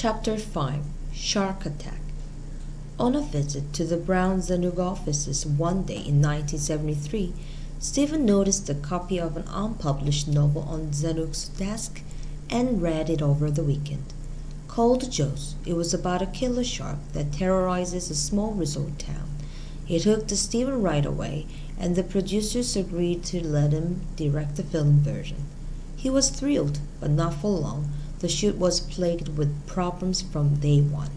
Chapter 5 Shark Attack. On a visit to the Brown Zanuck offices one day in 1973, Stephen noticed a copy of an unpublished novel on Zanuck's desk and read it over the weekend. Called Jaws, it was about a killer shark that terrorizes a small resort town. It hooked Stephen right away, and the producers agreed to let him direct the film version. He was thrilled, but not for long. The shoot was plagued with problems from day one.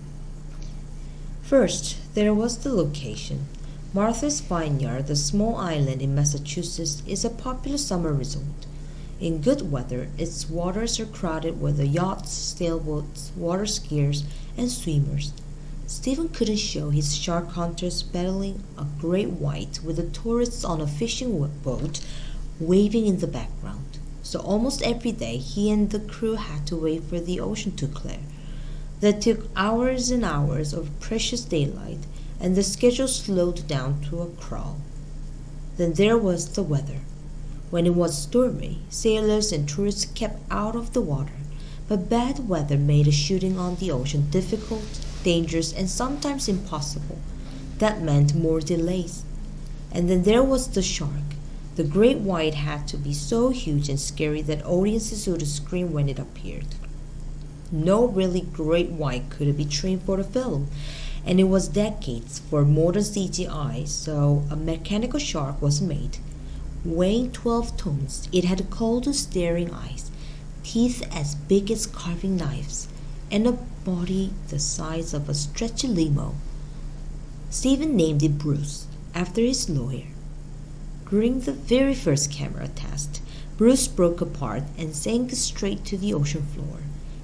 First, there was the location. Martha's Vineyard, the small island in Massachusetts, is a popular summer resort. In good weather, its waters are crowded with the yachts, sailboats, water skiers, and swimmers. Stephen couldn't show his shark hunters battling a great white with the tourists on a fishing boat waving in the background. So almost every day he and the crew had to wait for the ocean to clear. That took hours and hours of precious daylight, and the schedule slowed down to a crawl. Then there was the weather. When it was stormy, sailors and tourists kept out of the water, but bad weather made shooting on the ocean difficult, dangerous, and sometimes impossible. That meant more delays. And then there was the shark. The great white had to be so huge and scary that audiences would scream when it appeared. No really great white could be trained for the film, and it was decades for modern CGI, so a mechanical shark was made. Weighing 12 tons, it had cold staring eyes, teeth as big as carving knives, and a body the size of a stretchy limo. Stephen named it Bruce, after his lawyer. During the very first camera test, Bruce broke apart and sank straight to the ocean floor.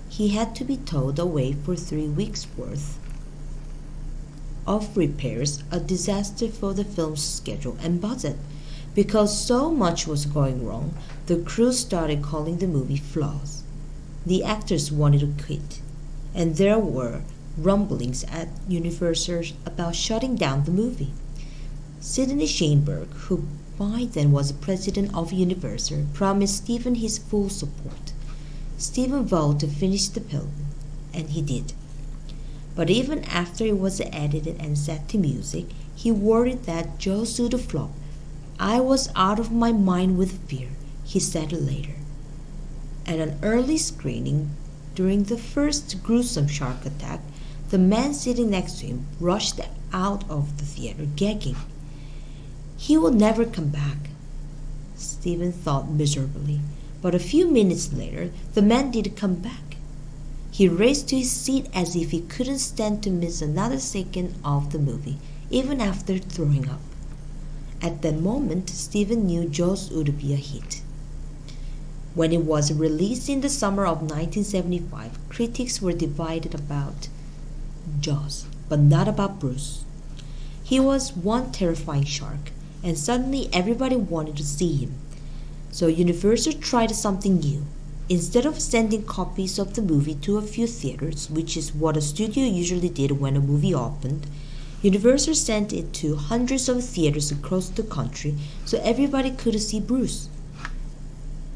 He had to be towed away for 3 weeks' worth of repairs, a disaster for the film's schedule and budget. Because so much was going wrong, the crew started calling the movie flaws. The actors wanted to quit, and there were rumblings at Universal about shutting down the movie. Sidney Sheinberg, who by then was president of Universal, promised Stephen his full support. Stephen vowed to finish the film, and he did. But even after it was edited and set to music, he worried that Jaws would flop. "I was out of my mind with fear," he said later. At an early screening, during the first gruesome shark attack, the man sitting next to him rushed out of the theater gagging. He will never come back, Stephen thought miserably. But a few minutes later, the man did come back. He raced to his seat as if he couldn't stand to miss another second of the movie, even after throwing up. At that moment, Stephen knew Jaws would be a hit. When it was released in the summer of 1975, critics were divided about Jaws, but not about Bruce. He was one terrifying shark, and suddenly everybody wanted to see him. So Universal tried something new. Instead of sending copies of the movie to a few theaters, which is what a studio usually did when a movie opened, Universal sent it to hundreds of theaters across the country so everybody could see Bruce.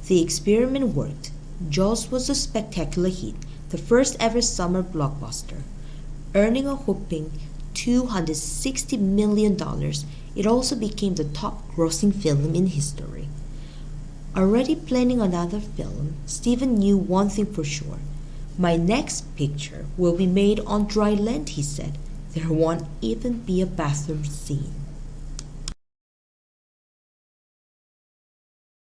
The experiment worked. Jaws was a spectacular hit, the first ever summer blockbuster. Earning a whopping $260 million, it also became the top-grossing film in history. Already planning another film, Stephen knew one thing for sure. "My next picture will be made on dry land," he said. "There won't even be a bathroom scene."